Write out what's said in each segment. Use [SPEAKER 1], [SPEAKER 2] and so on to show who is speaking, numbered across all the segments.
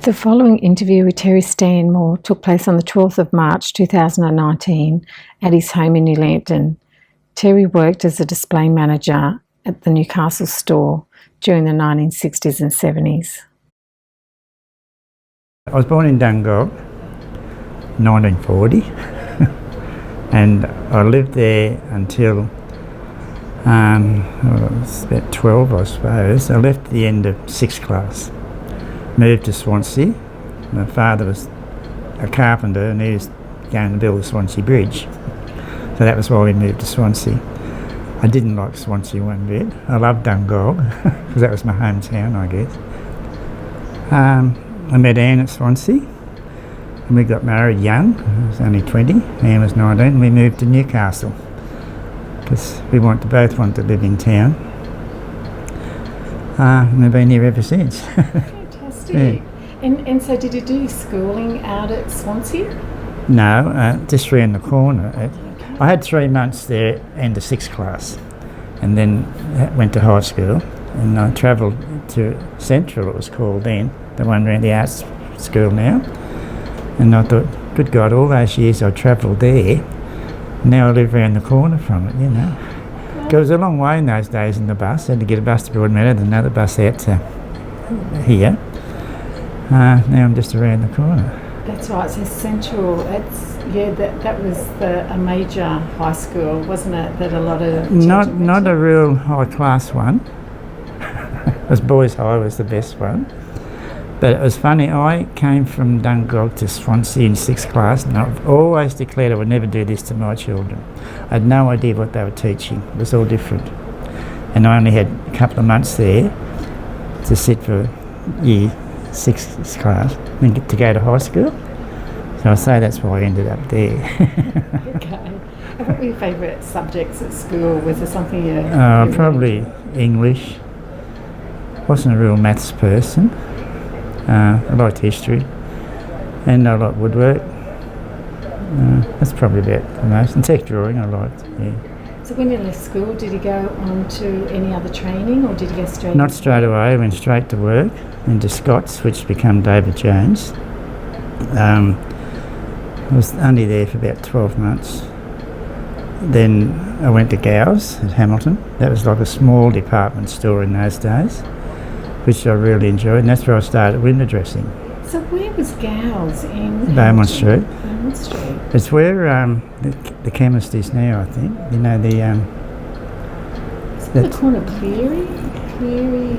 [SPEAKER 1] The following interview with Terry Stanmore took place on the 12th of March 2019 at his home in Lambton. Terry worked as a display manager at the Newcastle store during the 1960s and 70s.
[SPEAKER 2] I was born in Dungog, 1940, and I lived there until I was about 12, I suppose. I left at the end of 6th class. Moved to Swansea. My father was a carpenter and he was going to build the Swansea Bridge. So that was why we moved to Swansea. I didn't like Swansea one bit. I loved Dungog because that was my hometown, I guess. I met Anne at Swansea and we got married young. I was only 20, Anne was 19, and we moved to Newcastle because we both wanted to live in town. And we've been here ever since.
[SPEAKER 1] Yeah. And so did you do schooling out at Swansea?
[SPEAKER 2] No, just round the corner. I had 3 months there in the 6th class and then went to high school, and I travelled to Central, it was called then, the one around the arts school now, and I thought, good God, all those years I travelled there, now I live round the corner from it, you know. It was a long way in those days in the bus. I had to get a bus to Broadmeadow, then another bus out to here. Now I'm just around the corner.
[SPEAKER 1] That's right, so Central, that was a major high school, wasn't it, that a lot of...
[SPEAKER 2] Not a real high class one. As Boys High was the best one. But it was funny, I came from Dungog to Swansea in 6th class, and I've always declared I would never do this to my children. I had no idea what they were teaching. It was all different. And I only had a couple of months there to sit for year 6th class and get to go to high school. So I say that's why I ended up there.
[SPEAKER 1] Okay. And what were your favourite subjects at school? Was there something you...
[SPEAKER 2] probably English. Wasn't a real maths person. I liked history and I liked woodwork. That's probably about the most. And tech drawing I liked, yeah.
[SPEAKER 1] So when you left school, did you go on to any other training or did you go straight?
[SPEAKER 2] Not straight away, I went straight to work into Scott's, which became David Jones. I was only there for about 12 months. Then I went to Gow's at Hamilton. That was like a small department store in those days, which I really enjoyed, and that's where I started window dressing.
[SPEAKER 1] So where was Gow's in
[SPEAKER 2] Beaumont Street.
[SPEAKER 1] Beaumont Street.
[SPEAKER 2] It's where the chemist is now, I think. You know,
[SPEAKER 1] is it the corner of Cleary?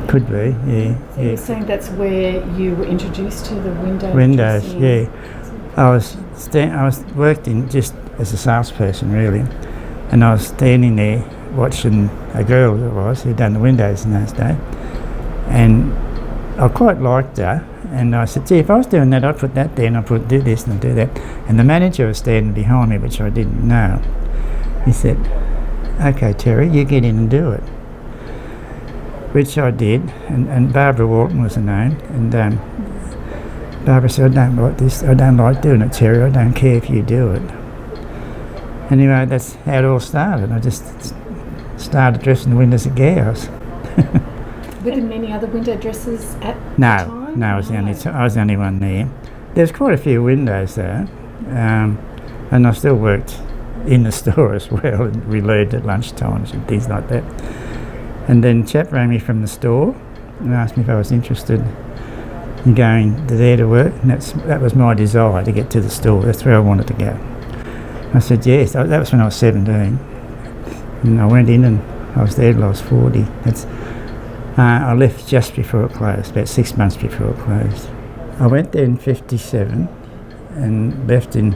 [SPEAKER 2] Could be, yeah.
[SPEAKER 1] So you're saying that's where you were introduced to the
[SPEAKER 2] windows,
[SPEAKER 1] dressing?
[SPEAKER 2] Yeah. I was worked in just as a salesperson really, and I was standing there watching a girl who'd done the windows in those days, and I quite liked her. And I said, gee, if I was doing that, I'd put that there and I'd do this and I'd do that. And the manager was standing behind me, which I didn't know. He said, okay, Terry, you get in and do it. Which I did. And Barbara Walton was her name. And Barbara said, I don't like this. I don't like doing it, Terry. I don't care if you do it. Anyway, that's how it all started. I just started dressing the windows at Gow's.
[SPEAKER 1] Were there many other window dressers at the time?
[SPEAKER 2] No, I was the only one there. There's quite a few windows though, and I still worked in the store as well and relieved at lunchtimes and things like that. And then a chap rang me from the store and asked me if I was interested in going to there to work, and that was my desire, to get to the store. That's where I wanted to go. I said yes. That was when I was 17, and I went in and I was there till I was 40. I left just before it closed, about 6 months before it closed. I went there in 57 and left in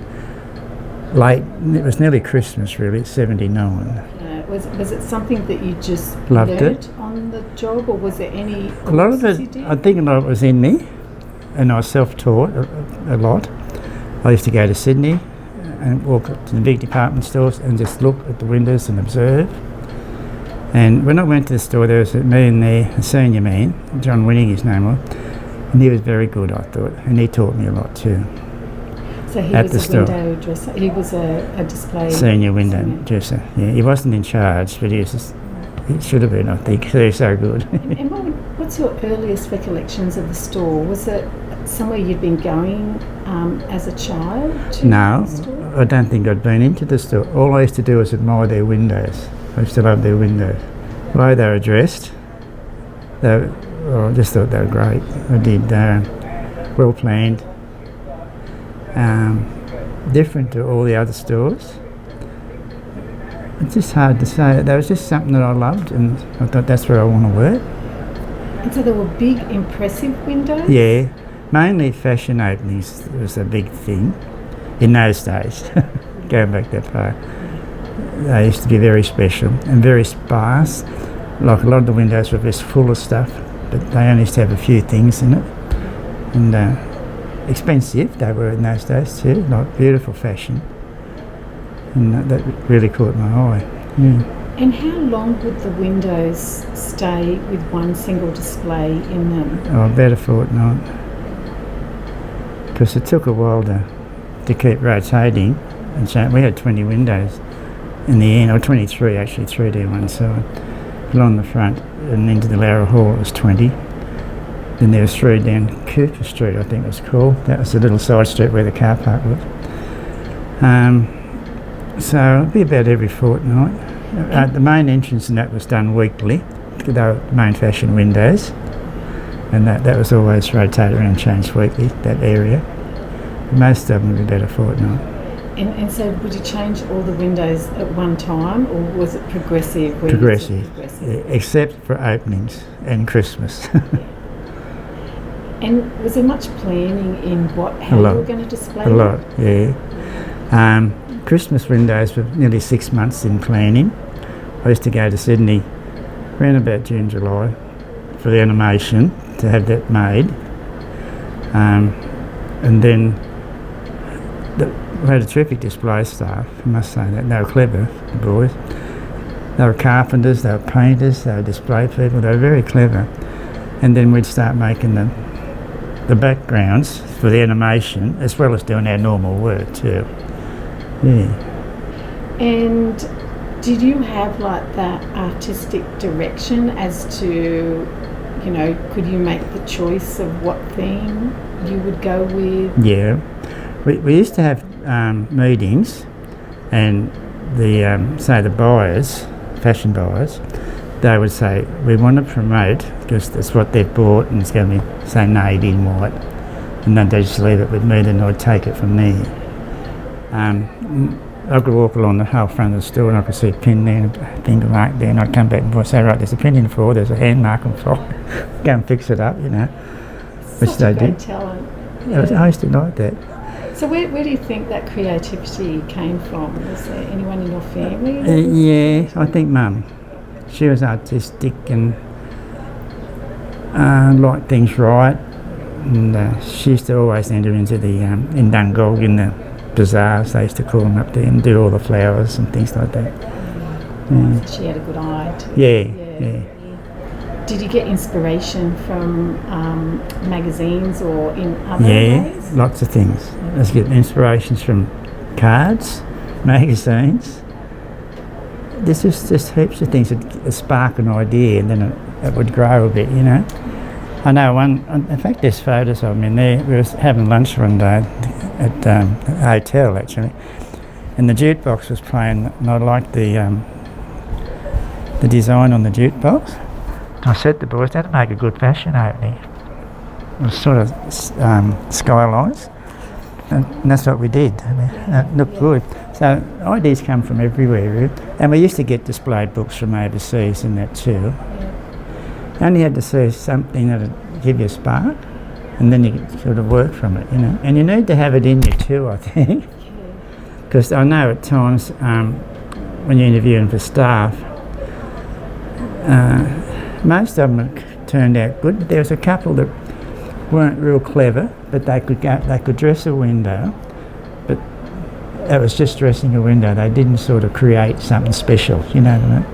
[SPEAKER 2] late, it was nearly Christmas really, 79.
[SPEAKER 1] Was it something that you just
[SPEAKER 2] loved
[SPEAKER 1] learnt on the job, or was there any
[SPEAKER 2] a lot of it, I think a lot of it was in me, and I was self-taught a lot. I used to go to Sydney and walk up to the big department stores and just look at the windows and observe. And when I went to the store, there was a man there, a senior man, John Winning his name was, and he was very good, I thought, and he taught me a lot too.
[SPEAKER 1] So he was a window dresser, he was a display...
[SPEAKER 2] Senior window dresser, yeah. He wasn't in charge, but he should have been, I think, because he was so good.
[SPEAKER 1] and what's your earliest recollections of the store? Was it somewhere you'd been going as a child to
[SPEAKER 2] No,
[SPEAKER 1] the store?
[SPEAKER 2] I don't think I'd been into the store. All I used to do was admire their windows. I used to love their windows. The way they were dressed, I just thought they were great. I did. Well planned. Different to all the other stores. It's just hard to say. That was just something that I loved, and I thought that's where I want to work.
[SPEAKER 1] And so there were big, impressive windows?
[SPEAKER 2] Yeah, mainly fashion openings was a big thing in those days. Going back that far, they used to be very special and very sparse. Like a lot of the windows were just full of stuff, but they only used to have a few things in it. And expensive they were in those days too, like beautiful fashion. And that really caught my eye. Yeah.
[SPEAKER 1] And how long would the windows stay with one single display in them?
[SPEAKER 2] Oh, about a fortnight. Because it took a while to keep rotating. And so we had 20 windows in the end, or 23 actually, 3D one side. Along the front and into the Lara Hall it was 20. Then there was 3 down Cooper Street, I think it was called. That was the little side street where the car park was. So it'd be about every fortnight. The main entrance and that was done weekly. They were main fashion windows, and that was always rotated around and changed weekly, that area. Most of them would be about a fortnight.
[SPEAKER 1] And so would you change all the windows at one time, or was it progressive?
[SPEAKER 2] Progressive, yeah, except for openings and Christmas.
[SPEAKER 1] And was there much planning in how you were going to display
[SPEAKER 2] A lot, yeah. Christmas windows were nearly 6 months in planning. I used to go to Sydney around about June, July for the animation to have that made. And then we had a terrific display staff, I must say that. They were clever, the boys. They were carpenters, they were painters, they were display people, they were very clever. And then we'd start making the backgrounds for the animation as well as doing our normal work too. Yeah.
[SPEAKER 1] And did you have like that artistic direction as to, could you make the choice of what theme you would go with?
[SPEAKER 2] Yeah. We used to have meetings, and the buyers, fashion buyers, they would say, we want to promote, because that's what they've bought and it's going to be, say, navy and white, and then they just leave it with me, then I'd take it from there. I could walk along the whole front of the store and I could see a pin there and a finger mark there, and I'd come back and say, right, there's a pin in the floor, there's a hand mark on the floor, go and fix it up, which they did.
[SPEAKER 1] Talent.
[SPEAKER 2] Yeah. I used to like that.
[SPEAKER 1] So where do you think that creativity came from? Was there anyone in your family?
[SPEAKER 2] Yeah, I think Mum. She was artistic and liked things right, and she used to always enter into the in Dungog in the bazaars, they used to call them up there, and do all the flowers and things like that. Yeah.
[SPEAKER 1] She had a good eye too.
[SPEAKER 2] Yeah.
[SPEAKER 1] Did you get inspiration from magazines or in other ways?
[SPEAKER 2] Yeah, lots of things. Let's get inspirations from cards, magazines. There's just heaps of things that spark an idea, and then it would grow a bit, I know in fact there's photos of me in there. We were having lunch one day at a hotel actually, and the jukebox was playing, and I liked the design on the jukebox. I said to the boys, that'd make a good fashion opening. It was sort of skylines, and that's what we did. It looked good. So ideas come from everywhere, really. And we used to get displayed books from overseas and that too. You only had to see something that would give you a spark, and then you could sort of work from it, And you need to have it in you too, I think. Because I know at times when you're interviewing for staff, most of them turned out good, but there was a couple that weren't real clever, but they could dress a window, but that was just dressing a window. They didn't sort of create something special, you know what I mean?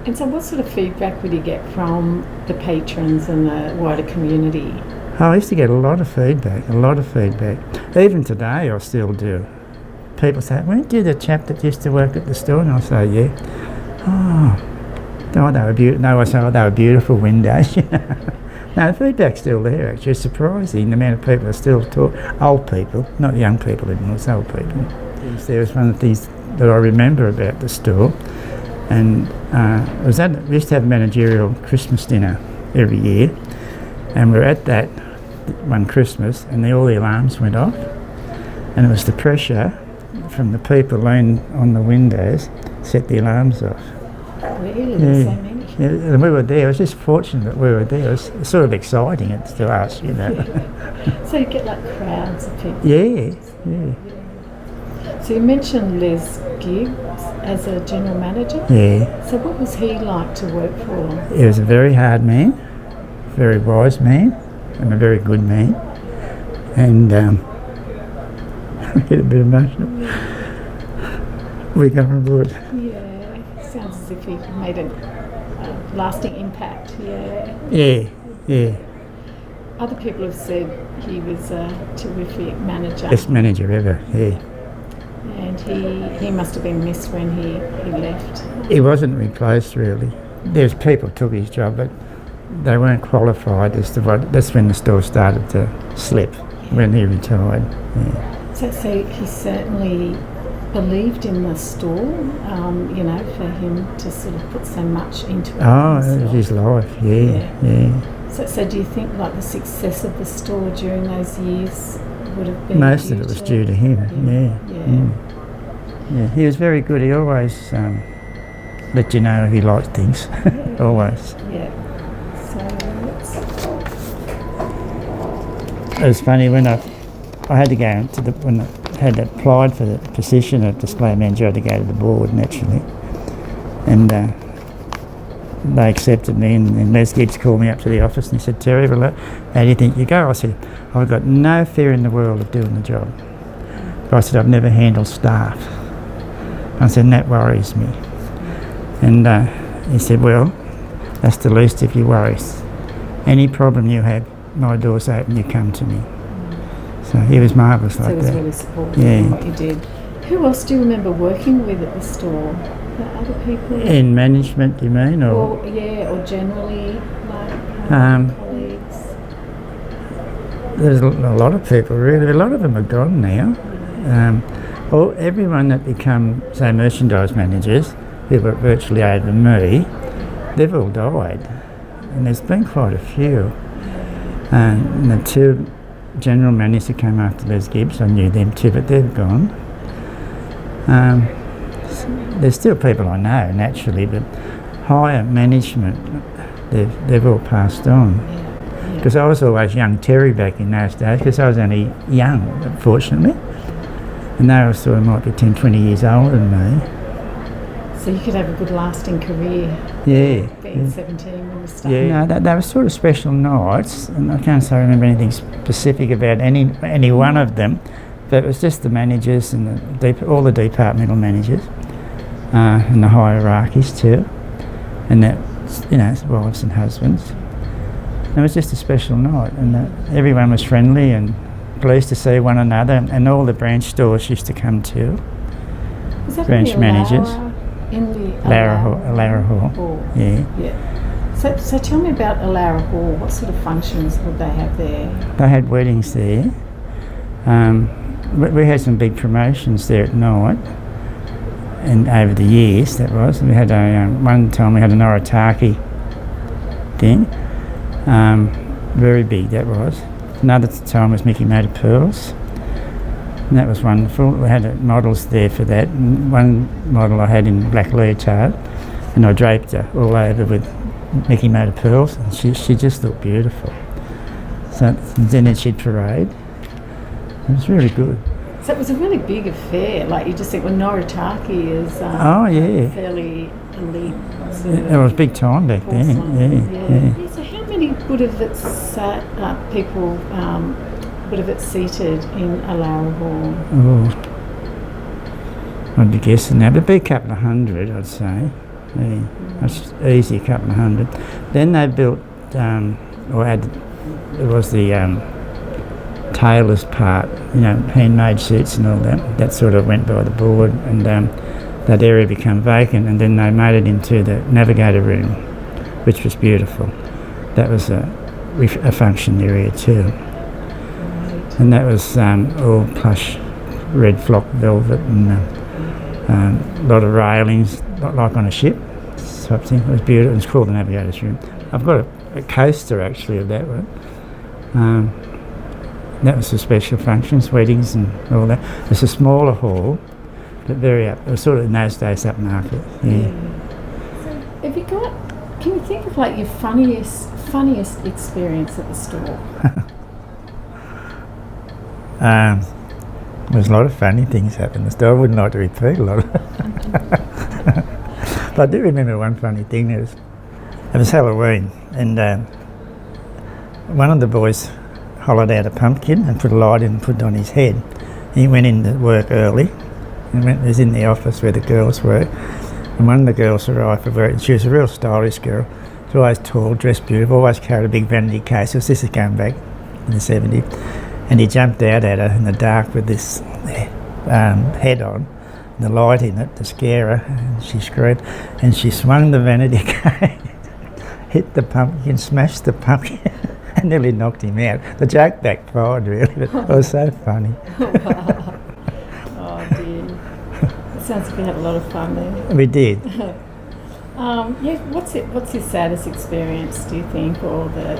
[SPEAKER 1] And so what sort of feedback would you get from the patrons and the wider community?
[SPEAKER 2] I used to get a lot of feedback. Even today I still do. People say, weren't you the chap that used to work at the store? And I say, yeah. Oh, they were beautiful. No, I say, they were beautiful windows. No, the feedback's still there, actually. It's surprising the amount of people are still old people, not young people anymore, it's old people. There was one of the things that I remember about the store, and we used to have a managerial Christmas dinner every year, and we were at that one Christmas, and all the alarms went off, and it was the pressure from the people laying on the windows set the alarms off.
[SPEAKER 1] Really? There's so many?
[SPEAKER 2] Yeah, and we were there. I was just fortunate that we were there. It was sort of exciting to us, you know.
[SPEAKER 1] So you get like crowds of people?
[SPEAKER 2] Yeah.
[SPEAKER 1] So you mentioned Les Gibbs as a general manager?
[SPEAKER 2] Yeah.
[SPEAKER 1] So what was he like to work for?
[SPEAKER 2] He was a very hard man, very wise man, and a very good man. And I get a bit emotional. We come on board.
[SPEAKER 1] Yeah, sounds as if he made a lasting impact.
[SPEAKER 2] Yeah.
[SPEAKER 1] Other people have said he was a terrific manager.
[SPEAKER 2] Best manager ever, yeah.
[SPEAKER 1] And he must have been missed when he left.
[SPEAKER 2] He wasn't replaced, really. There's people who took his job, but they weren't qualified as to what. That's when the store started to slip, when he retired. Yeah.
[SPEAKER 1] So he certainly believed in the store, for him to sort of put so much into it.
[SPEAKER 2] Oh, it was his life, yeah.
[SPEAKER 1] So do you think like the success of the store during those years would have been
[SPEAKER 2] most of it was due to him, yeah. He was very good. He always let you know he liked things, always.
[SPEAKER 1] Yeah. So
[SPEAKER 2] it was funny when I had to go to when I had applied for the position of display manager, I had to go to the board naturally, and they accepted me. And Les Gibbs called me up to the office and he said, "Terry, well, how do you think you go?" I said, "I've got no fear in the world of doing the job." But I said, "I've never handled staff." I said, "And that worries me." And he said, "Well, that's the least of your worries. Any problem you have, my door's open, you come to me." So he was marvellous like that.
[SPEAKER 1] So he was really supportive in what you did. Who else do you remember working with at the store? The other people?
[SPEAKER 2] In management, you mean? Or
[SPEAKER 1] generally, like colleagues?
[SPEAKER 2] There's a lot of people, really. A lot of them are gone now. Everyone that become, say, merchandise managers, who were virtually over me, they've all died. And there's been quite a few. And the two general managers who came after Les Gibbs, I knew them too, but they've gone. There's still people I know, naturally, but higher management, they've all passed on. Because I was always young Terry back in those days, because I was only young, fortunately. And they were sort of might be 10, 20 years older than me.
[SPEAKER 1] So you could have a good lasting career.
[SPEAKER 2] Yeah.
[SPEAKER 1] Being 17 when you started.
[SPEAKER 2] Yeah, no, they were sort of special nights, and I can't say I remember anything specific about any one of them, but it was just the managers and all the departmental managers, and the hierarchies too, and that, wives and husbands. And it was just a special night, and everyone was friendly and pleased to see one another, and all the branch stores used to come too.
[SPEAKER 1] Was that
[SPEAKER 2] branch managers.
[SPEAKER 1] In the
[SPEAKER 2] Alara Hall. Yeah.
[SPEAKER 1] So tell me about Alara Hall. What sort of functions would they have there?
[SPEAKER 2] They had weddings there. We had some big promotions there at night, and over the years that was. We had one time we had an Orataki thing, very big that was. Another time was Mickey Made of Pearls. And that was wonderful. We had models there for that. And one model I had in black leotard, and I draped her all over with Mickey Made of Pearls, and she just looked beautiful. So then she'd parade. It was really good.
[SPEAKER 1] So it was a really big affair. Like you just think, Noritaki is fairly elite.
[SPEAKER 2] It was big time back then. Yeah.
[SPEAKER 1] So how many would have it people would have it seated in Alara Hall?
[SPEAKER 2] Oh, I'd be guessing that. It'd be a couple of hundred, I'd say. Yeah, that's easy, a couple of hundred. Then they built, there was the tailor's part, handmade suits and all that. That sort of went by the board, and that area became vacant, and then they made it into the navigator room, which was beautiful. That was a function area too.
[SPEAKER 1] Right.
[SPEAKER 2] And that was all plush red flock velvet and a lot of railings, like on a ship type thing. It was beautiful. It was called the Navigator's Room. I've got a coaster actually of that one. That was for special functions, weddings and all that. It's a smaller hall, but very up. It was sort of in those days upmarket. Yeah.
[SPEAKER 1] So have you got? Can you think of like your funniest experience at the store?
[SPEAKER 2] There's a lot of funny things happen in the store. I wouldn't like to repeat a lot of it. But I do remember one funny thing. It was Halloween, and one of the boys hollowed out a pumpkin and put a light in and put it on his head. He went in to work early and was in the office where the girls work. And one of the girls arrived for work, and she was a real stylish girl. She was always tall, dressed beautiful, always carried a big vanity case. This is going back in the 70s. And he jumped out at her in the dark with this head on, the light in it to scare her, and she screamed. And she swung the vanity case, hit the pumpkin, smashed the pumpkin, and nearly knocked him out. The joke backfired really, but it was so funny.
[SPEAKER 1] Wow. Oh dear. It sounds like you had a lot of fun there.
[SPEAKER 2] We did.
[SPEAKER 1] Yeah. What's your saddest experience, do you think, or the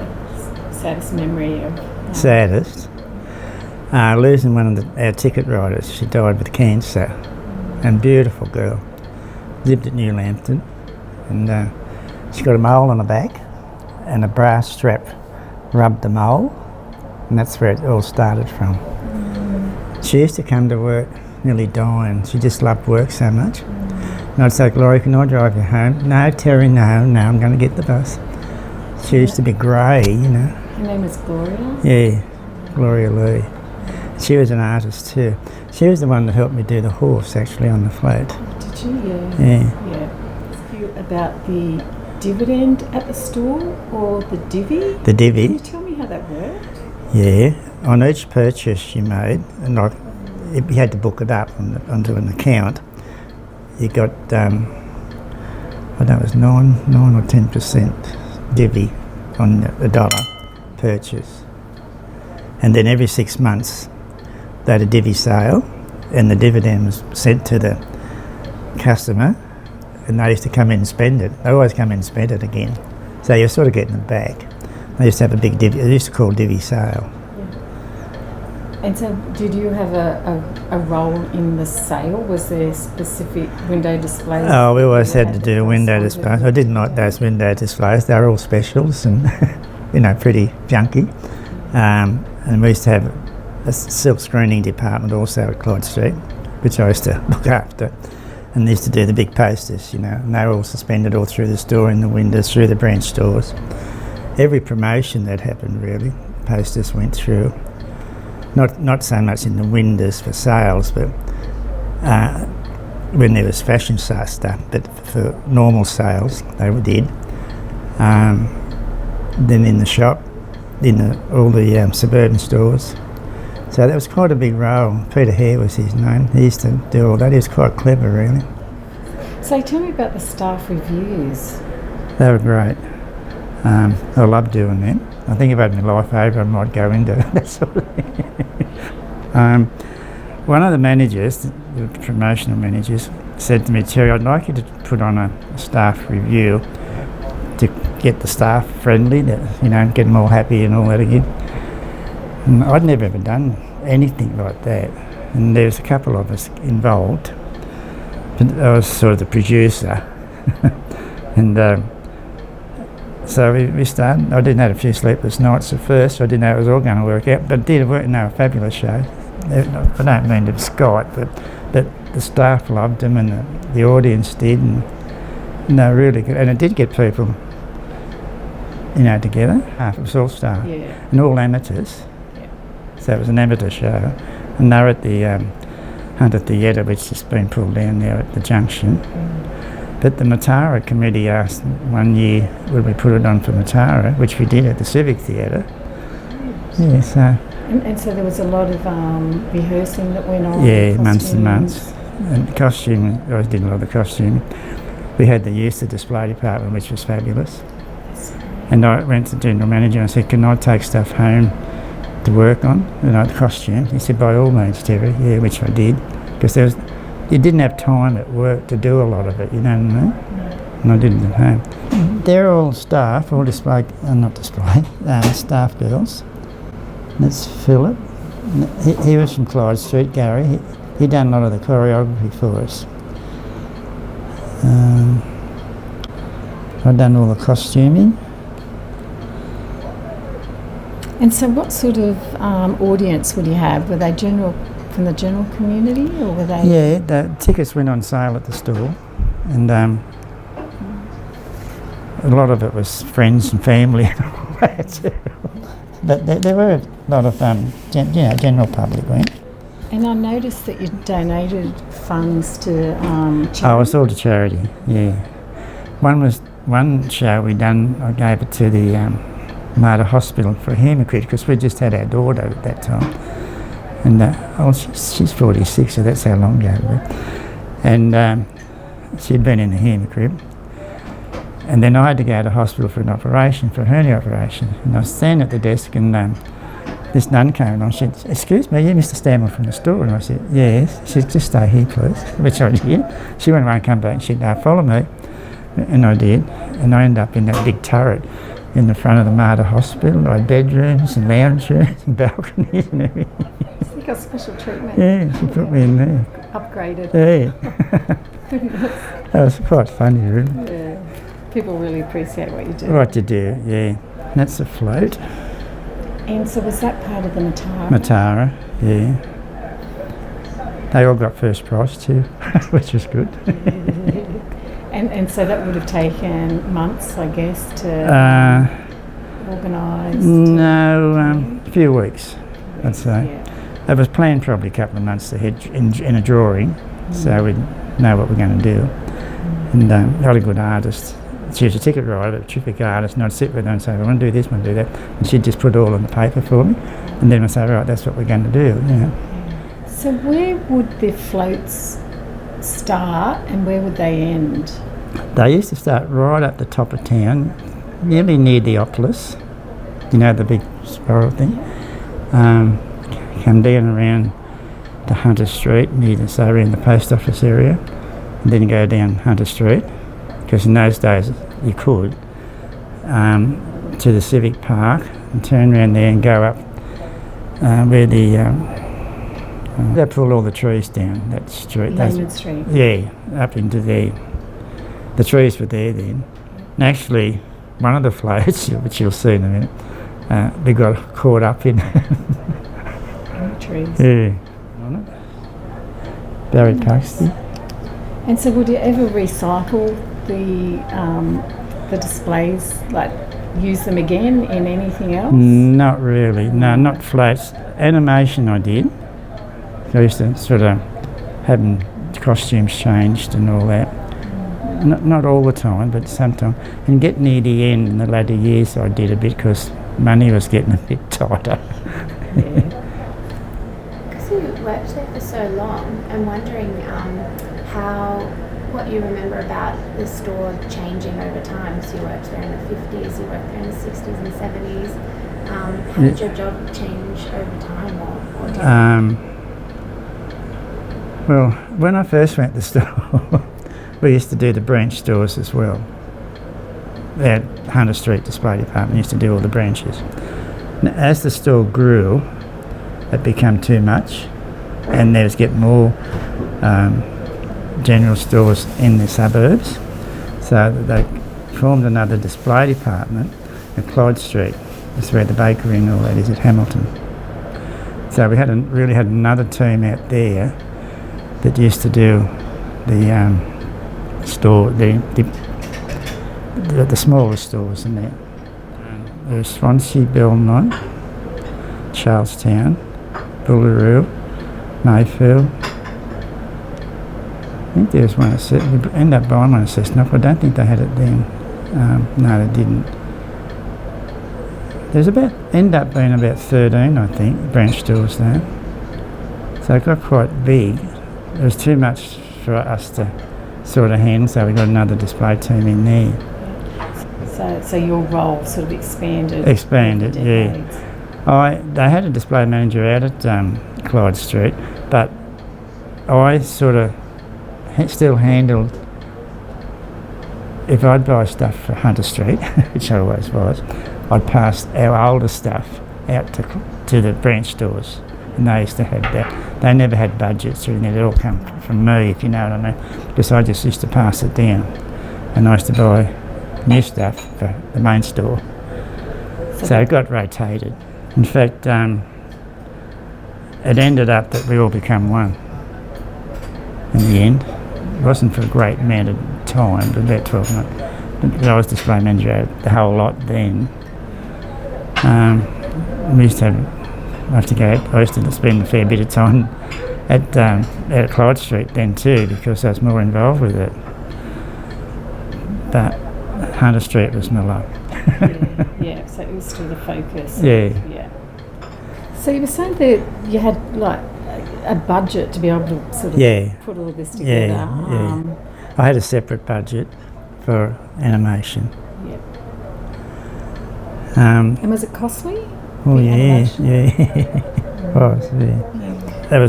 [SPEAKER 1] saddest memory of?
[SPEAKER 2] Saddest? Losing one of our ticket riders. She died with cancer. And beautiful girl. Lived at New Lambton. And she got a mole on her back and a brass strap rubbed the mole. And that's where it all started from. She used to come to work nearly dying. She just loved work so much. And I'd say, Gloria, can I drive you home? No, Terry, no, I'm going to get the bus. She used to be grey, you know.
[SPEAKER 1] Her name was Gloria?
[SPEAKER 2] Yeah, Gloria Lee. She was an artist too. She was the one that helped me do the horse actually on the float.
[SPEAKER 1] Oh, did you? Yeah.
[SPEAKER 2] Yeah.
[SPEAKER 1] Ask you about the dividend at the store or the divvy?
[SPEAKER 2] The divvy.
[SPEAKER 1] Can you tell me how that worked?
[SPEAKER 2] Yeah. On each purchase you made, and like you had to book it up onto an account, you got I don't know, it was 9 or 10% divvy on a dollar purchase. And then every 6 months they had a divvy sale, and the dividend was sent to the customer, and they used to come in and spend it. They always come in and spend it again. So you're sort of getting it back. They used to have a big divvy, they used to call divvy sale.
[SPEAKER 1] Yeah. And so did you have a role in the sale? Was there specific window displays?
[SPEAKER 2] Oh, we always had to do window displays. I didn't like those window displays. They were all specials and, pretty junky. And we used to have a silk screening department also at Clyde Street, which I used to look after. And they used to do the big posters, and they were all suspended all through the store, in the windows, through the branch stores. Every promotion that happened, really, posters went through. Not so much in the windows for sales, but when there was fashion stuff, but for normal sales, they did. Then in the shop, in all the suburban stores. So that was quite a big role. Peter Hare was his name. He used to do all that. He was quite clever, really.
[SPEAKER 1] So tell me about the staff reviews.
[SPEAKER 2] They were great. I loved doing them. I think if I had my life over, I might go into that sort of thing. One of the managers, the promotional managers, said to me, Terry, I'd like you to put on a staff review to get the staff friendly, get them all happy and all that again. And I'd never ever done anything like that. And there was a couple of us involved. But I was sort of the producer. And so we started. I didn't have a few sleepless nights at first. I didn't know it was all going to work out, but it did work. A fabulous show. I don't mean to Skype, but the staff loved them, and the audience did, and they were really good. And it did get people, together. It was all staff, and all amateurs. Yeah. So it was an amateur show, and they were at the Hunter Theatre, which has been pulled down there at the junction. But the Matara committee asked one year, would we put it on for Matara, which we did at the Civic Theatre. Yeah, so.
[SPEAKER 1] And so there was a lot of rehearsing that went on?
[SPEAKER 2] Yeah, months and months. And costume, I did a lot of the costume. We had the youth display department, which was fabulous.
[SPEAKER 1] That's great.
[SPEAKER 2] And I went to the general manager and I said, can I take stuff home to work on, the costumes? He said, by all means, Terry. Yeah, which I did, because you didn't have time at work to do a lot of it, you know what I mean? And I did it at home. They're all staff, all staff girls. That's Philip. He was from Clyde Street, Gary. He done a lot of the choreography for us. I've done all the costuming.
[SPEAKER 1] And so what sort of audience would you have? Were they from the general community, or were they...
[SPEAKER 2] Yeah, the tickets went on sale at the store, and a lot of it was friends and family and all that too. But there were a lot of general public went.
[SPEAKER 1] And I noticed that you donated funds to charity.
[SPEAKER 2] Oh, it's all to charity, yeah. One show we done, I gave it to the Mater Hospital for a haemorrhage, because we just had our daughter at that time. And she's 46, so that's how long ago. And she'd been in a haemorrhage. And then I had to go to hospital for an operation, for a hernia operation. And I was standing at the desk, and this nun came along. She said, excuse me, you're Mr. Stanmore from the store? And I said, yes. She said, just stay here, please, which I did. She went away and come back and she said, follow me. And I did. And I ended up in that big turret in the front of the Mater Hospital. I had bedrooms and lounge rooms and balconies and everything.
[SPEAKER 1] So you got special treatment?
[SPEAKER 2] Yeah, she put me in there.
[SPEAKER 1] Upgraded.
[SPEAKER 2] Yeah. That was quite funny, really.
[SPEAKER 1] Yeah. People really appreciate what you do.
[SPEAKER 2] What you do, yeah. That's a float.
[SPEAKER 1] And so was that part of the Matara?
[SPEAKER 2] Matara, yeah. They all got first prize too, which was good.
[SPEAKER 1] And so that would have taken months, I guess, to organise?
[SPEAKER 2] No, a few weeks, I'd say. Yeah. It was planned probably a couple of months ahead in a drawing, so we'd know what we're going to do. And really good artist. She was a ticket writer, a terrific artist, and I'd sit with her and say, I want to do this, I want to do that. And she'd just put it all on the paper for me. And then I'd say, right, that's what we're going to do. You know.
[SPEAKER 1] So where would the floats start and where would they end?
[SPEAKER 2] They used to start right up the top of town, nearly near the Oculus, you know, the big spiral thing. Come down around to Hunter Street, around the post office area, and then go down Hunter Street, because in those days you could, to the Civic Park and turn around there and go up where they pulled all the trees down that street.
[SPEAKER 1] Lambton Street?
[SPEAKER 2] Yeah, up into there. The trees were there then. And actually, one of the floats, which you'll see in a minute, we got caught up in.
[SPEAKER 1] The trees?
[SPEAKER 2] Yeah. Barry Paxton.
[SPEAKER 1] And so would you ever recycle the displays, like use them again in anything else?
[SPEAKER 2] Not really, no, not floats. Animation I did. I used to sort of having costumes changed and all that. Not all the time, but sometimes. And getting near the end in the latter years I did a bit, because money was getting a bit tighter.
[SPEAKER 3] Because you worked there for so long, I'm wondering what you remember about the store changing over time. So you worked there in the 50s, you worked there in the 60s and 70s. How did your job change over time?
[SPEAKER 2] Well, when I first went to the store, we used to do the branch stores as well. At Hunter Street Display Department used to do all the branches. Now, as the store grew, it became too much, and there was getting more general stores in the suburbs, so they formed another display department at Clyde Street. That's where the bakery and all that is, at Hamilton. So we really had another team out there that used to do the store, the smaller stores in there. There was Swansea, Belmont, Charlestown, Bullaroo, Mayfield. I think there was one at we ended up buying one at Cessnock. I don't think they had it then. No, they didn't. There's ended up being about 13, I think, branch stores there. So it got quite big. It was too much for us to sort of handle, so we got another display team in there.
[SPEAKER 1] So your role sort of expanded.
[SPEAKER 2] Expanded,
[SPEAKER 1] over
[SPEAKER 2] yeah.
[SPEAKER 1] decades.
[SPEAKER 2] They had a display manager out at Clyde Street, but I sort of still handled, if I'd buy stuff for Hunter Street, which I always was, I'd pass our older stuff out to the branch stores, and they used to have that. They never had budgets or anything, it all come from me, if you know what I mean, because I just used to pass it down, and I used to buy new stuff for the main store. So it got rotated. In fact, it ended up that we all become one in the end. It wasn't for a great amount of time, but about 12 months. I was display manager the whole lot then. We used to have to go. I used to spend a fair bit of time at Clyde Street then too, because I was more involved with it. But Hunter Street was my love.
[SPEAKER 1] Yeah, so it was still the focus.
[SPEAKER 2] Yeah.
[SPEAKER 1] So you were saying that you had like a budget to be able to sort of put all this together.
[SPEAKER 2] Yeah. I had a separate budget for animation.
[SPEAKER 1] Yep.
[SPEAKER 2] And
[SPEAKER 1] was it costly?
[SPEAKER 2] Oh
[SPEAKER 1] the
[SPEAKER 2] yeah,
[SPEAKER 1] animation?
[SPEAKER 2] it was. Yeah. It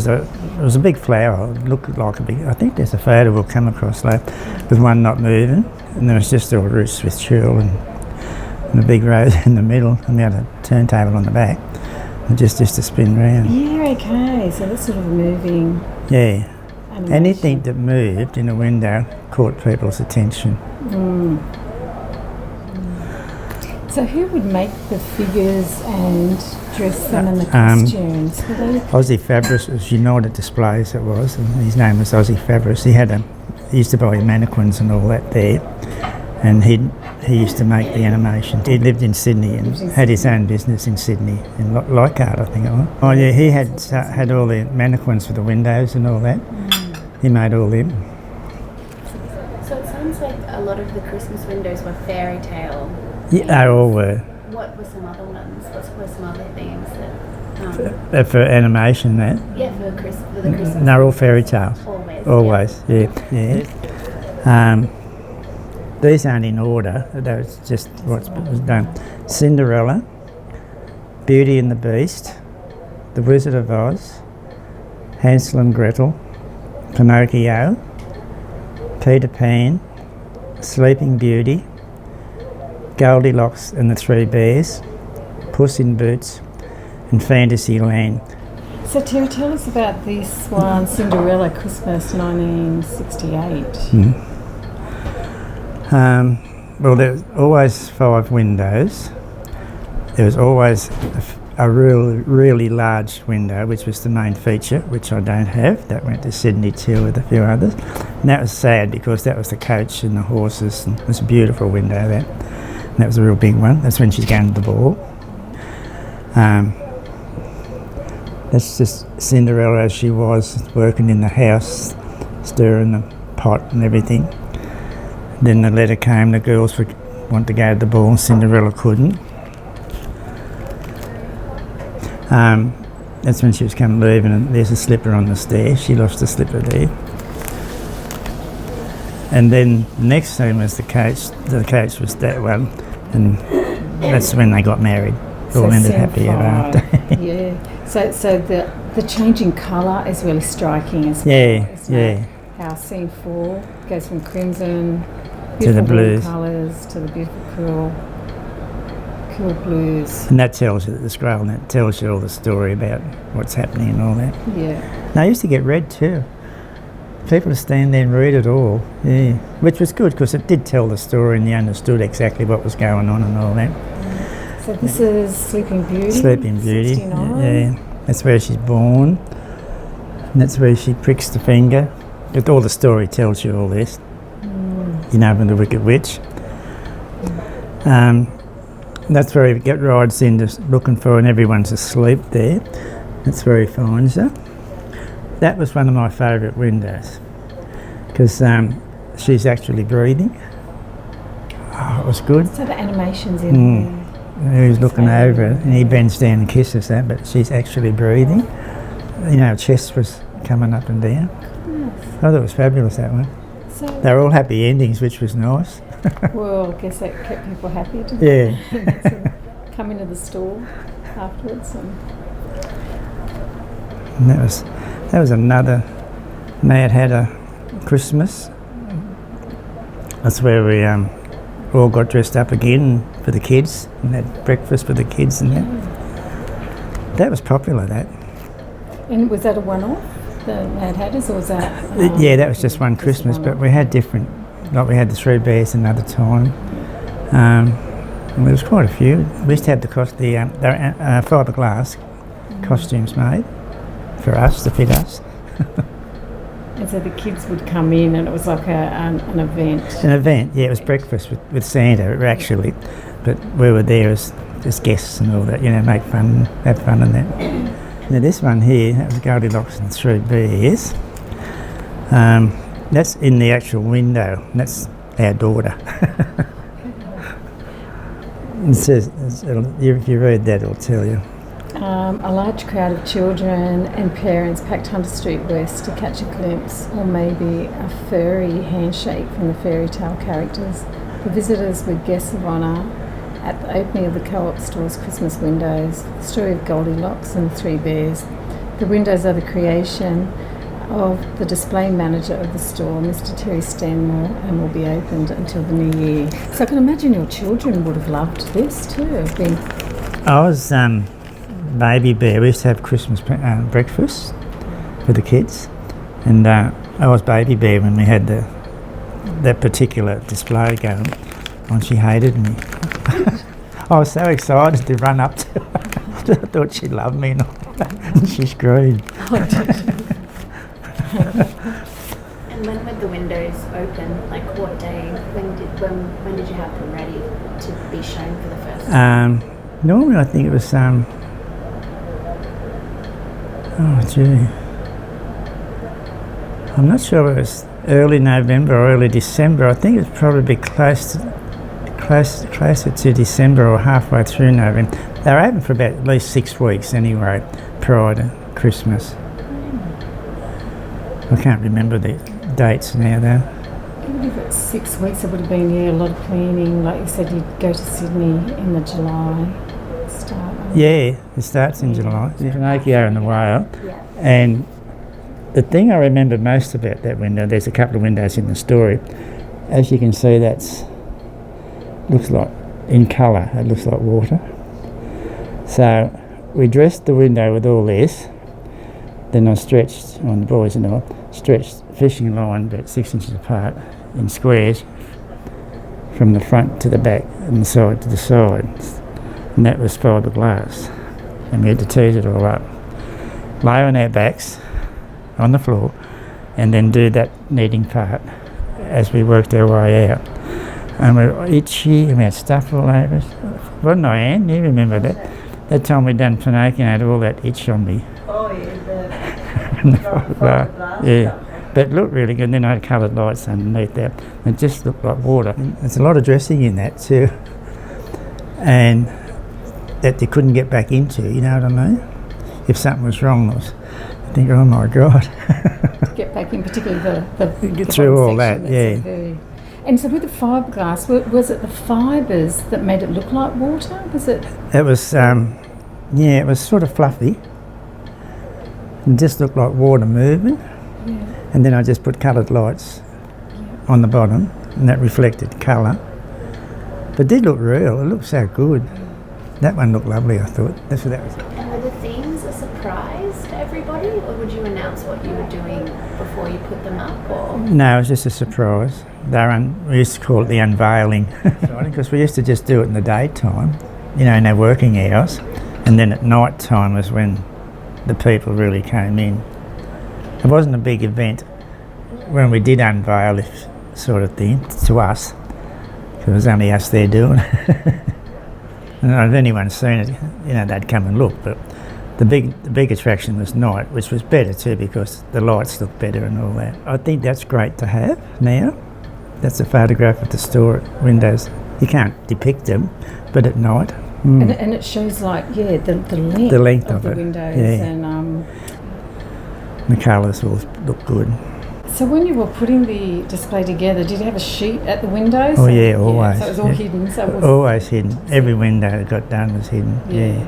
[SPEAKER 2] was a big flower. It looked like a big. I think there's a photo we'll come across later, with one not moving, and there was just all roots with tulle and a big rose in the middle, and we had a turntable on the back. And just to spin round.
[SPEAKER 1] Yeah, okay. So that's sort of moving.
[SPEAKER 2] Yeah.
[SPEAKER 1] Animation.
[SPEAKER 2] Anything that moved in a window caught people's attention.
[SPEAKER 1] So who would make the figures and dress them in the costumes? Were they?
[SPEAKER 2] Ozzy Fabris was United Displays, it was, and his name was Ozzy Fabris. He used to buy mannequins and all that there, and he used to make the animation. He lived in Sydney and had his own business in Sydney, in Leichhardt, I think it was. Oh yeah, he had all the mannequins for the windows and all that. He made all them.
[SPEAKER 3] So it sounds like a lot of the Christmas windows were fairy tale.
[SPEAKER 2] Yeah, they all were.
[SPEAKER 3] What were some other ones? What were some other themes that?
[SPEAKER 2] For animation, that?
[SPEAKER 3] Yeah, for the Christmas.
[SPEAKER 2] They're all fairy tales.
[SPEAKER 3] Always.
[SPEAKER 2] Yeah. These aren't in order. That's just what was done. Cinderella, Beauty and the Beast, The Wizard of Oz, Hansel and Gretel, Pinocchio, Peter Pan, Sleeping Beauty, Goldilocks and the Three Bears, Puss in Boots, and Fantasyland.
[SPEAKER 1] So Terry, tell us about this one, Cinderella, Christmas 1968.
[SPEAKER 2] Well, there was always 5 windows. There was always a really large window, which was the main feature, which I don't have. That went to Sydney too with a few others. And that was sad because that was the coach and the horses, and it was a beautiful window, that. And that was a real big one. That's when she's going to the ball. That's just Cinderella as she was, working in the house, stirring the pot and everything. Then the letter came, the girls would want to go to the ball and Cinderella couldn't. That's when she was coming leaving, and there's a slipper on the stair. She lost the slipper there. And then the next scene was the coach. The coach was that one, and that's when they got married. All ended happy ever after.
[SPEAKER 1] Yeah. So the change in colour is really striking as well.
[SPEAKER 2] Yeah.
[SPEAKER 1] How scene 4 goes from crimson
[SPEAKER 2] to the blues
[SPEAKER 1] colours to the beautiful cool blues.
[SPEAKER 2] And that tells you the scroll, and that tells you all the story about what's happening and all that.
[SPEAKER 1] Yeah.
[SPEAKER 2] And I used to get read too. People would stand there and read it all, yeah, which was good because it did tell the story and you understood exactly what was going on and all that.
[SPEAKER 1] So this is Sleeping Beauty?
[SPEAKER 2] Sleeping Beauty,
[SPEAKER 1] 69.
[SPEAKER 2] yeah. That's where she's born, and that's where she pricks the finger. But all the story tells you all this. You know, from the Wicked Witch. That's where he rides in just looking for her, and everyone's asleep there. That's where he finds her. That was one of my favourite windows because she's actually breathing. Oh, it was good.
[SPEAKER 1] So the animation's in there.
[SPEAKER 2] He was looking over her and he bends down and kisses her, but she's actually breathing. You know, her chest was coming up and down.
[SPEAKER 1] Yes.
[SPEAKER 2] I thought it was fabulous, that one.
[SPEAKER 1] So
[SPEAKER 2] They were all happy endings, which was nice.
[SPEAKER 1] Well, I guess that kept people happy, didn't
[SPEAKER 2] Yeah.
[SPEAKER 1] it? So come into the store afterwards.
[SPEAKER 2] And that was another Mad Hatter Christmas. That's where we all got dressed up again for the kids and had breakfast for the kids and that. That was popular, that.
[SPEAKER 1] And was that a one-off, the Mad Hatters, or was that...
[SPEAKER 2] Yeah, that was just one Christmas, but we had different, like we had the Three Bears another time. And there was quite a few. We used to have the fiberglass costumes made for us, to fit us.
[SPEAKER 1] And so the kids would come in and it was like an event.
[SPEAKER 2] An event, yeah, it was breakfast with Santa actually, but we were there as guests and all that, have fun and that. Now this one here, that was Goldilocks and the Three Bears. That's in the actual window, and that's our daughter. It says, if you read that, it'll tell you.
[SPEAKER 1] A large crowd of children and parents packed Hunter Street West to catch a glimpse, or maybe a furry handshake from the fairy tale characters. The visitors were guests of honour at the opening of the Co-op store's Christmas windows. The story of Goldilocks and the Three Bears. The windows are the creation of the display manager of the store, Mr. Terry Stanmore, and will be opened until the new year. So I can imagine your children would have loved this too.
[SPEAKER 2] I was baby bear. We used to have Christmas breakfast for the kids, and I was baby bear when we had that particular display going on. She hated me. I was so excited to run up to her. I thought she loved me, and she screamed.
[SPEAKER 3] And when would the windows open? Like what day? When did you have them ready to be shown for the first time?
[SPEAKER 2] Normally I think it was oh gee, I'm not sure if it was early November or early December. I think it was probably closer to December or halfway through November. They were open for about at least 6 weeks anyway, prior to Christmas. I can't remember the dates now though.
[SPEAKER 1] Even if it's 6 weeks, it would have been a lot of cleaning. Like you said, you'd go to Sydney in the July start.
[SPEAKER 2] Yeah, it starts in July. Pinocchio and the Whale. And the thing I remember most about that window, there's a couple of windows in the story. As you can see, looks like, in colour, it looks like water. So we dressed the window with all this. Then I stretched, on the boys and I, stretched fishing line about 6 inches apart in squares from the front to the back and the side to the side. And that was fiberglass. And we had to tease it all up. Lay on our backs on the floor and then do that kneading part as we worked our way out. And we were itchy and we had stuff all over us. Wasn't I, Anne? You remember that? That time we'd done Pinocchio and I had all that itch on me.
[SPEAKER 4] Oh yeah,
[SPEAKER 2] the fiberglass. Yeah. But it looked really good. And then I had coloured lights underneath that. It just looked like water. There's a lot of dressing in that too. And that you couldn't get back into, you know what I mean? If something was wrong, I think, oh my God.
[SPEAKER 1] Get back in, particularly the
[SPEAKER 2] get through all that, yeah.
[SPEAKER 1] And so with the fiberglass, was it the fibres that made it look like water? Was it?
[SPEAKER 2] It was, it was sort of fluffy. It just looked like water moving. Yeah. And then I just put coloured lights on the bottom, and that reflected colour. But it did look real. It looked so good. That one looked lovely, I thought. That's what that was.
[SPEAKER 3] And were the themes a surprise to everybody, or would you announce what you were doing before you put them up? Or?
[SPEAKER 2] No, it was just a surprise. We used to call it the unveiling, because we used to just do it in the daytime, in our working hours, and then at night time was when the people really came in. It wasn't a big event when we did unveil this sort of thing to us, because it was only us there doing it. And if anyone's seen it, they'd come and look. But the big attraction was night, which was better too because the lights looked better and all that. I think that's great to have now. That's a photograph of the store windows. You can't depict them, but at night.
[SPEAKER 1] And it shows the length of the windows.
[SPEAKER 2] Yeah.
[SPEAKER 1] And
[SPEAKER 2] the colours all look good.
[SPEAKER 1] So when you were putting the display together, did you have a sheet at the windows?
[SPEAKER 2] Oh yeah, always.
[SPEAKER 1] So it was all hidden. So it was
[SPEAKER 2] always hidden. Every window that got done was hidden. Yeah.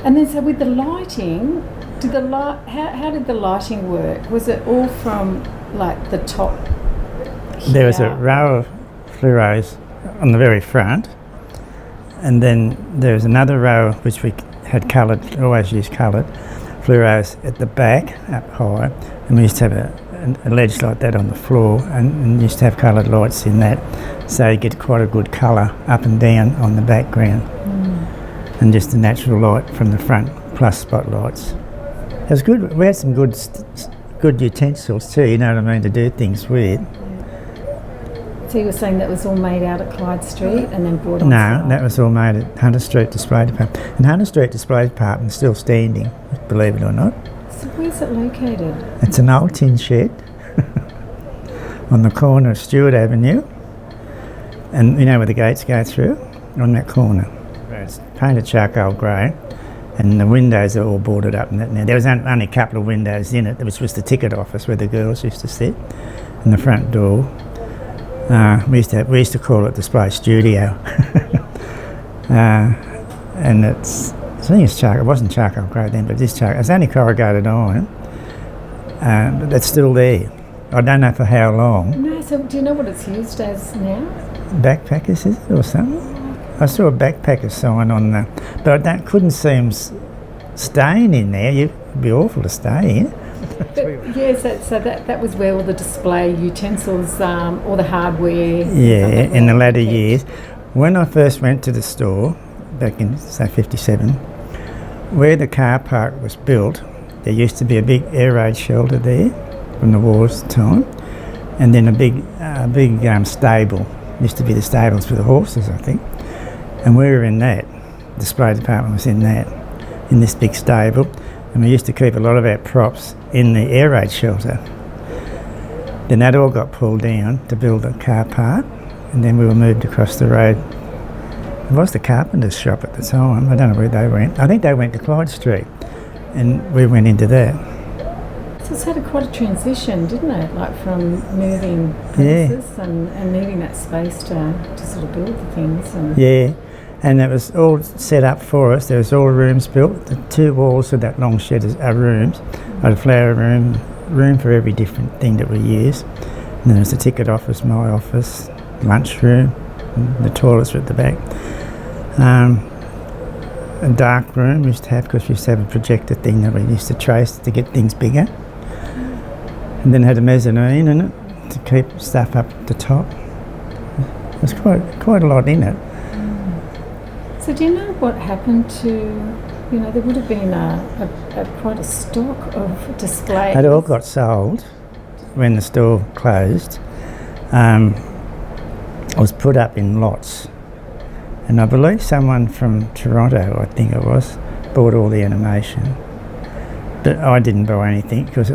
[SPEAKER 1] And then, so with the lighting, how did the lighting work? Was it all from like the top?
[SPEAKER 2] There was a row of fluoros on the very front, and then there was another row which we had coloured, always used coloured fluoros at the back, up high, and we used to have a ledge like that on the floor, and used to have coloured lights in that, so you get quite a good colour up and down on the background, and just the natural light from the front plus spotlights. It was good. We had some good utensils too, you know what I mean, to do things with.
[SPEAKER 1] So you were saying that was all made out at Clyde Street and then brought on
[SPEAKER 2] No,
[SPEAKER 1] site?
[SPEAKER 2] that was all made at Hunter Street Display Department. And Hunter Street Display Department is still standing, believe it or not.
[SPEAKER 1] So where's it located?
[SPEAKER 2] It's an old tin shed on the corner of Stewart Avenue, and you know where the gates go through? On that corner. It's painted charcoal grey, and the windows are all boarded up. Now there was only a couple of windows in it. It was just the ticket office where the girls used to sit, and the front door. We used to call it Display Studio, and I think it's charcoal. It wasn't charcoal grey then, but it's charcoal. It's only corrugated iron, but it's still there. I don't know for how long.
[SPEAKER 1] No, so do you know what it's used as now?
[SPEAKER 2] Backpackers, is it, or something? I saw a backpacker sign on the, but I couldn't see them staying in there. It'd be awful to stay in.
[SPEAKER 1] Yes, so that was where all the display utensils, all the hardware.
[SPEAKER 2] Yeah, in the latter years. When I first went to the store, back in, say, 57, where the car park was built, there used to be a big air raid shelter there from the war's time, and then a big stable. Used to be the stables for the horses, I think. And we were in that. The display department was in that, in this big stable. And we used to keep a lot of our props in the air raid shelter. Then that all got pulled down to build a car park, and then we were moved across the road. It was the carpenter's shop at the time. I don't know where they went. I think they went to Clyde Street, and we went into that.
[SPEAKER 1] So it's had quite a transition, didn't it? Like from moving premises and needing that space to sort of build the things. And
[SPEAKER 2] yeah. And it was all set up for us. There was all rooms built. The two walls of that long shed are rooms. I had a flower room for every different thing that we use. And then there was the ticket office, my office, lunch room, the toilets were at the back. A dark room we used to have, because we used to have a projector thing that we used to trace to get things bigger. And then had a mezzanine in it to keep stuff up at the top. There's quite a lot in it.
[SPEAKER 1] So do you know what happened to, there would have been quite a stock of displays.
[SPEAKER 2] It all got sold when the store closed. It was put up in lots. And I believe someone from Toronto, I think it was, bought all the animation. But I didn't buy anything because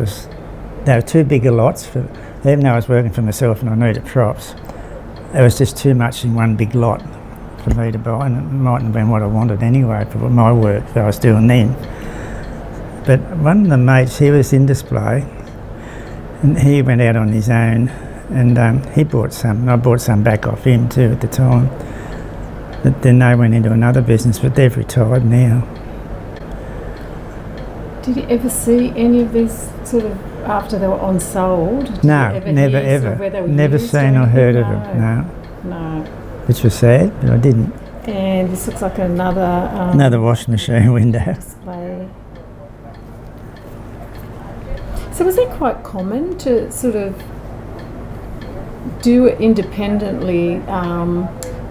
[SPEAKER 2] they were too big a lots. Even though I was working for myself and I needed props, it was just too much in one big lot for me to buy, and it mightn't have been what I wanted anyway for my work that I was doing then. But one of the mates, he was in display, and he went out on his own, and he bought some, and I bought some back off him too at the time. But then they went into another business, but they've retired now.
[SPEAKER 1] Did you ever see any of these sort of after they were on sold?
[SPEAKER 2] No, never ever. Never seen or heard of them.
[SPEAKER 1] No.
[SPEAKER 2] Which was sad, but I didn't.
[SPEAKER 1] And this looks like another
[SPEAKER 2] washing machine window.
[SPEAKER 1] Display. So was it quite common to sort of do it independently,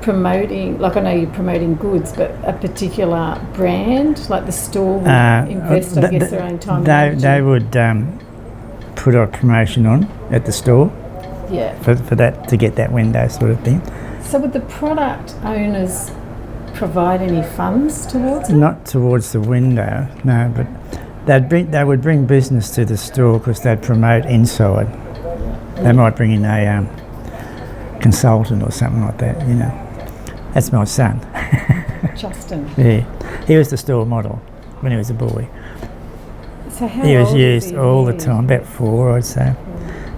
[SPEAKER 1] promoting, like I know you're promoting goods, but a particular brand, like the store would invest, I guess, their own time?
[SPEAKER 2] They would put a promotion on at the store.
[SPEAKER 1] Yeah.
[SPEAKER 2] For that, to get that window sort of thing.
[SPEAKER 1] So would the product owners provide any funds towards it?
[SPEAKER 2] Not towards the window, no, but they would bring business to the store because they'd promote inside. They might bring in a consultant or something like that, That's my son.
[SPEAKER 1] Justin.
[SPEAKER 2] Yeah, he was the store model when he was a boy.
[SPEAKER 1] So how
[SPEAKER 2] He was
[SPEAKER 1] old
[SPEAKER 2] used all the
[SPEAKER 1] Yeah.
[SPEAKER 2] time, about 4, I'd say.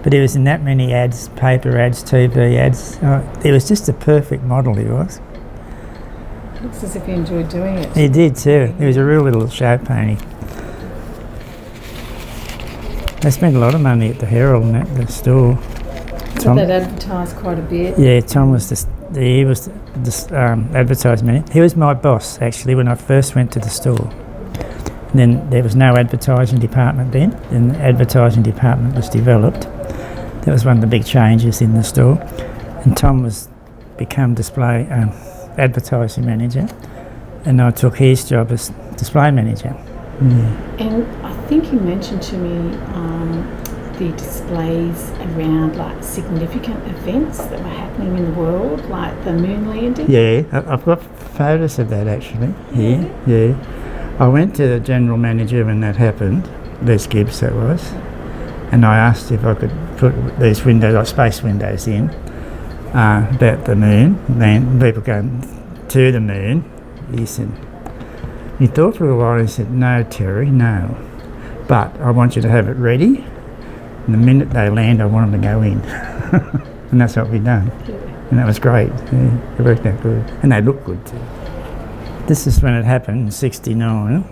[SPEAKER 2] But he was in that many ads, paper ads, TV ads. He was just a perfect model, he was.
[SPEAKER 1] Looks as if he enjoyed doing it.
[SPEAKER 2] He did too. He was a real little show pony. They spent a lot of money at the Herald and at the store.
[SPEAKER 1] So that advertised quite a bit.
[SPEAKER 2] Yeah, Tom was the advertising. He was my boss actually when I first went to the store. And then there was no advertising department then, and the advertising department was developed. That was one of the big changes in the store. And Tom was become display advertising manager, and I took his job as display manager.
[SPEAKER 1] And I think you mentioned to me the displays around like significant events that were happening in the world, like the moon landing.
[SPEAKER 2] Yeah, I've got photos of that actually. Yeah. I went to the general manager when that happened, Les Gibbs that was, and I asked if I could put these windows, like space windows in, about the moon, then people going to the moon. He thought for a while and he said, "No, Terry, no. But I want you to have it ready. And the minute they land, I want them to go in." And that's what we've done. And that was great. Yeah, it worked out good. And they looked good too. This is when it happened in '69.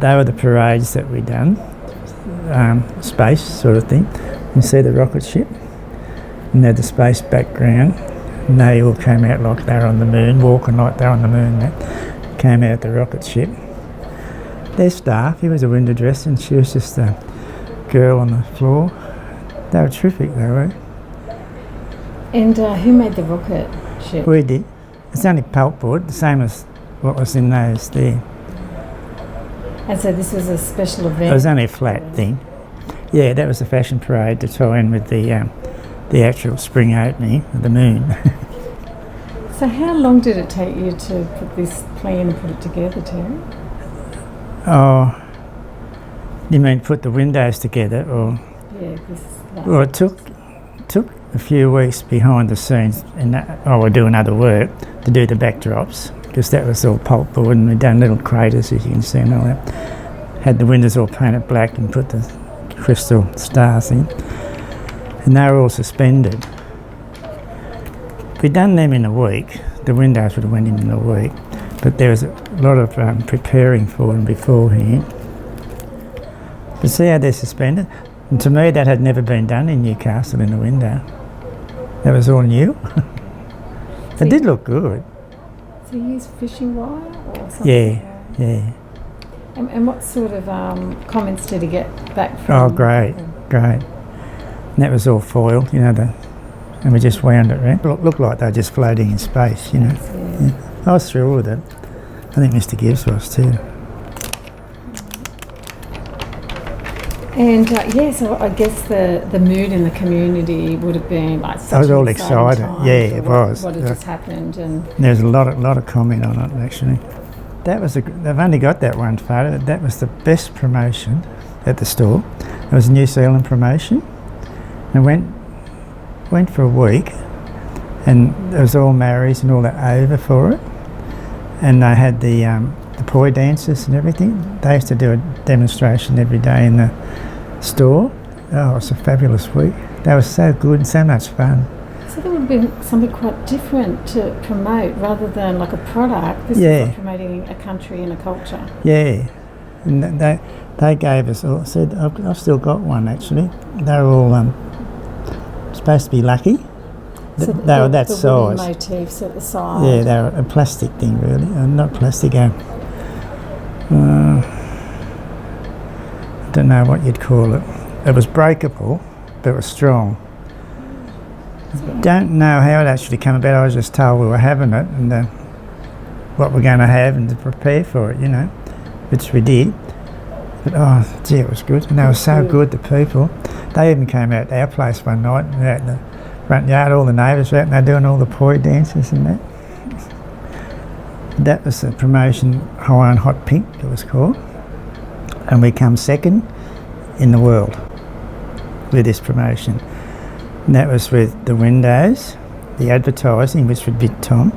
[SPEAKER 2] They were the parades that we done, space sort of thing. You see the rocket ship, and they had the space background, and they all came out like they were on the moon, walking like they were on the moon. They came out the rocket ship. Their staff, he was a window dresser and she was just a girl on the floor. They were terrific, they were.
[SPEAKER 1] And who made the rocket ship?
[SPEAKER 2] We did. It's only pulpboard, the same as what was in those there.
[SPEAKER 1] And so this was a special event?
[SPEAKER 2] It was only a flat thing. Yeah, that was the fashion parade to tie in with the actual spring opening of the moon.
[SPEAKER 1] So how long did it take you to put this plan and put it together, Terry?
[SPEAKER 2] Oh, you mean put the windows together, or?
[SPEAKER 1] Yeah,
[SPEAKER 2] Well, it took a few weeks behind the scenes, and we're doing other work to do the backdrops, because that was all pulpboard, and we'd done little craters, as you can see, and all that. Had the windows all painted black and put the crystal stars in, and they were all suspended. If we'd done them in a week, the windows would have went in a week, but there was a lot of preparing for them beforehand. But see how they're suspended? And to me, that had never been done in Newcastle in a window. That was all new. It did look good.
[SPEAKER 1] So you used fishing wire or something?
[SPEAKER 2] Yeah.
[SPEAKER 1] And what sort of comments did he get back from?
[SPEAKER 2] Oh, great. And that was all foil, and we just wound it around. It looked like they were just floating in space, Yeah. I was thrilled with it. I think Mr. Gibbs was too.
[SPEAKER 1] And so I guess the mood in the community would have been like such
[SPEAKER 2] I was
[SPEAKER 1] an
[SPEAKER 2] all
[SPEAKER 1] exciting
[SPEAKER 2] excited.
[SPEAKER 1] time
[SPEAKER 2] Yeah,
[SPEAKER 1] for
[SPEAKER 2] it was.
[SPEAKER 1] What had just happened, and
[SPEAKER 2] There's a lot of comment on it actually. That was they've only got that one photo. That was the best promotion at the store. It was a New Zealand promotion. And went for a week, and there was all Maoris and all that over for it. And they had the poi dancers and everything. They used to do a demonstration every day in the store. Oh, it was a fabulous week. They were so good and so much fun.
[SPEAKER 1] so there would have been something quite different to promote rather than like a product. This is like promoting a country and a culture.
[SPEAKER 2] Yeah, and they gave us all. Said I've still got one actually. They were all supposed to be lucky.
[SPEAKER 1] So
[SPEAKER 2] they were that
[SPEAKER 1] the
[SPEAKER 2] size.
[SPEAKER 1] motifs at the side.
[SPEAKER 2] Yeah, they were a plastic thing really, not plastic. I don't know what you'd call it. It was breakable, but it was strong. Don't know how it actually came about. I was just told we were having it and what we're going to have and to prepare for it, which we did. But gee, it was good. And they were so good, the people. They even came out to our place one night, and out in the front yard, all the neighbours were out and they were doing all the poi dances and that. That was the promotion, Hawaiian Hot Pink, it was called. And we come second in the world with this promotion. And that was with the windows, the advertising, which would be Tom,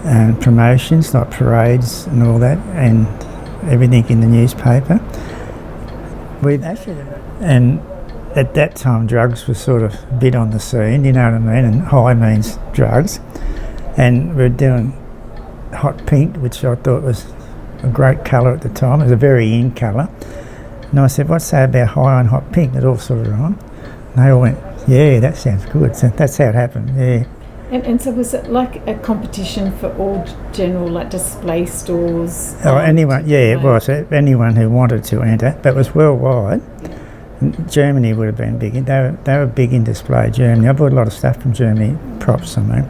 [SPEAKER 2] and promotions like parades and all that, and everything in the newspaper. And at that time, drugs were sort of a bit on the scene, you know what I mean? And high means drugs. And we're doing hot pink, which I thought was a great colour at the time. It was a very in colour. And I said, what's that about high on hot pink? It all sort of rhymed. And they all went, yeah, that sounds good. So that's how it happened, yeah.
[SPEAKER 1] And so was it like a competition for all general like display stores?
[SPEAKER 2] Oh, anyone, yeah, it was. Anyone who wanted to enter, but it was worldwide. And Germany would have been big. They were big in display, Germany. I bought a lot of stuff from Germany, props, I mean.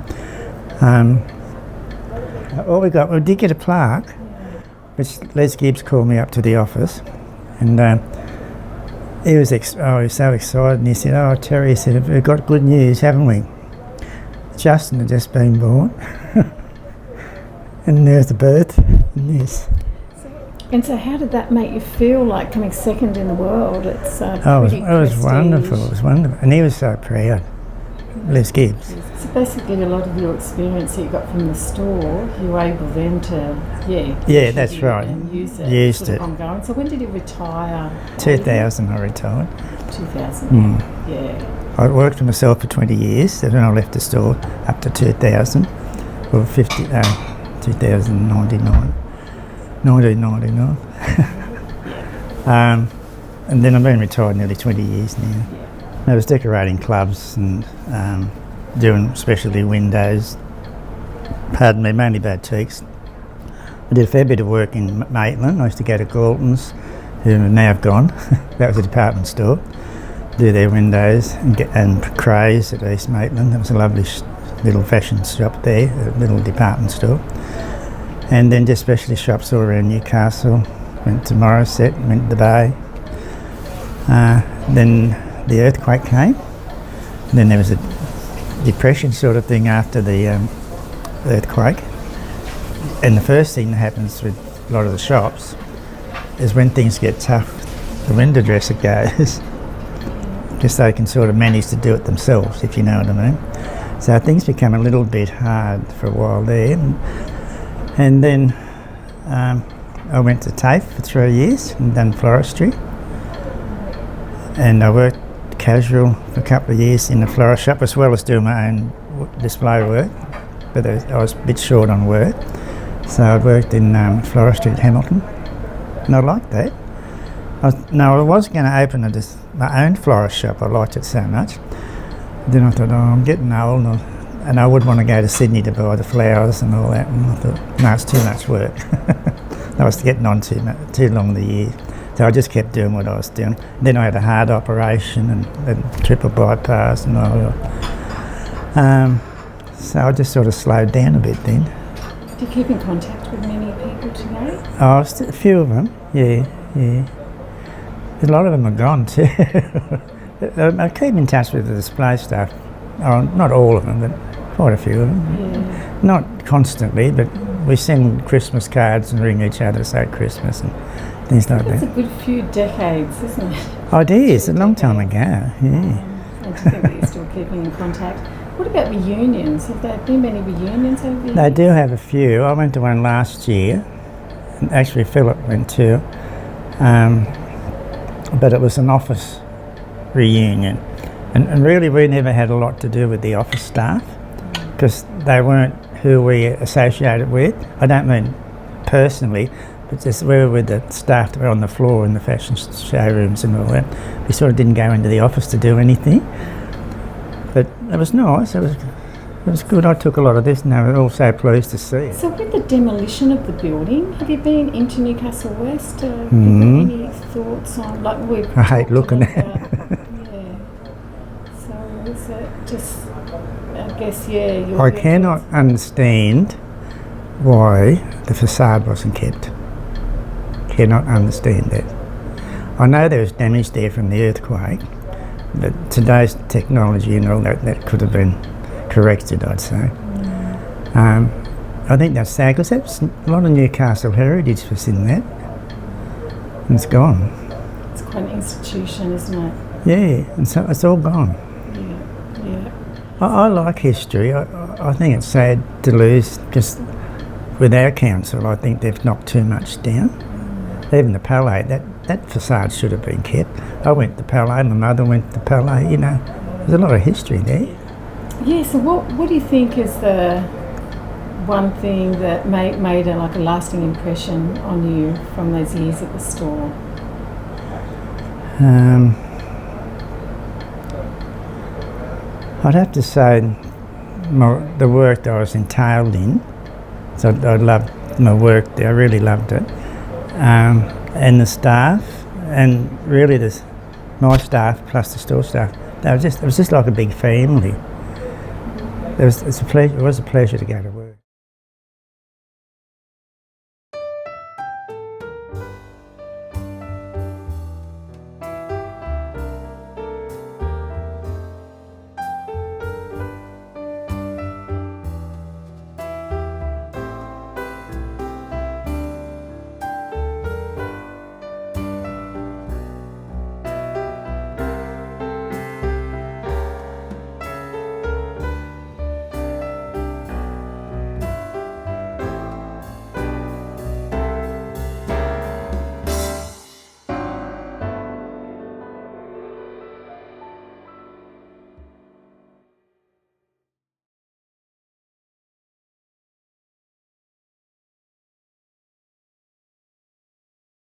[SPEAKER 2] We did get a plaque, which Les Gibbs called me up to the office, and he was so excited, and he said, oh, Terry, he said, we've got good news, haven't we? Justin had just been born. And there's the birth. Yes.
[SPEAKER 1] And so how did that make you feel, like coming second in the world? It's
[SPEAKER 2] it was wonderful. It was wonderful. And he was so proud. Les Gibbs.
[SPEAKER 1] So basically a lot of your experience that you got from the store, you were able then to,
[SPEAKER 2] yeah, that's right.
[SPEAKER 1] And use it.
[SPEAKER 2] Used it.
[SPEAKER 1] Ongoing. So when did you retire?
[SPEAKER 2] 2000 I retired.
[SPEAKER 1] 2000, yeah.
[SPEAKER 2] I worked for myself for 20 years, then I left the store up to 2000, or 2099. 1999. And then I've been retired nearly 20 years now. I was decorating clubs and doing especially windows, pardon me, mainly boutiques. I did a fair bit of work in Maitland. I used to go to Galton's, who now have gone. That was a department store. Do their windows and Crays at East Maitland. That was a lovely little fashion shop there, a little department store. And then just specialist shops all around Newcastle. Went to Morisset, went to the Bay. Then the earthquake came. And then there was a depression sort of thing after the earthquake. And the first thing that happens with a lot of the shops is when things get tough, the window dresser goes. Just so they can sort of manage to do it themselves, if you know what I mean. So things become a little bit hard for a while there. And then I went to TAFE for 3 years and done floristry. And I worked casual for a couple of years in the florist shop as well as doing my own display work. But I was a bit short on work. So I worked in floristry at Hamilton. And I liked that. I was going to open my own florist shop. I liked it so much. Then I thought, I'm getting old, and I wouldn't want to go to Sydney to buy the flowers and all that. And I thought, no, it's too much work. I was getting on too long the year. So I just kept doing what I was doing. Then I had a heart operation and triple bypass and all that. So I just sort of slowed down a bit then.
[SPEAKER 1] Do you keep in contact with many people today?
[SPEAKER 2] Oh, a few of them, yeah. A lot of them are gone too. I keep in touch with the display stuff. Oh, not all of them, but quite a few of them.
[SPEAKER 1] Yeah.
[SPEAKER 2] Not constantly, but we send Christmas cards and ring each other to say Christmas and things like that.
[SPEAKER 1] That's a good few decades, isn't it?
[SPEAKER 2] Oh, it is. A long time ago, yeah.
[SPEAKER 1] I just think that you're still keeping in contact. What about reunions? Have there been many reunions over the years?
[SPEAKER 2] They do have a few. I went to one last year. And actually, Philip went too. But it was an office reunion. And really we never had a lot to do with the office staff because they weren't who we associated with. I don't mean personally, but just we were with the staff that were on the floor in the fashion showrooms and all that. We sort of didn't go into the office to do anything. But it was nice. It was good. I took a lot of this and I was also pleased to see it.
[SPEAKER 1] So with the demolition of the building, have you been into Newcastle West? Have you got any thoughts on, like we've
[SPEAKER 2] I hate looking at it.
[SPEAKER 1] Yeah. So is it just, I guess, yeah.
[SPEAKER 2] I cannot understand why the facade wasn't kept. Cannot understand that. I know there was damage there from the earthquake, but today's technology and all that could have been corrected, I'd say. I think that's sad because that's a lot of Newcastle heritage was in that, and it's gone.
[SPEAKER 1] It's quite an institution, isn't it?
[SPEAKER 2] Yeah, and so it's all gone.
[SPEAKER 1] Yeah.
[SPEAKER 2] I like history. I think it's sad to lose just with our council. I think they've knocked too much down. Even the Palais, that that facade should have been kept. I went to Palais, my mother went to Palais, you know. There's a lot of history there.
[SPEAKER 1] Yeah, so what do you think is the one thing that made a lasting impression on you from those years at the store?
[SPEAKER 2] I'd have to say the work that I was entailed in. So I loved my work there, I really loved it. And the staff, and really my staff plus the store staff, it was just like a big family. It was a pleasure to go to work.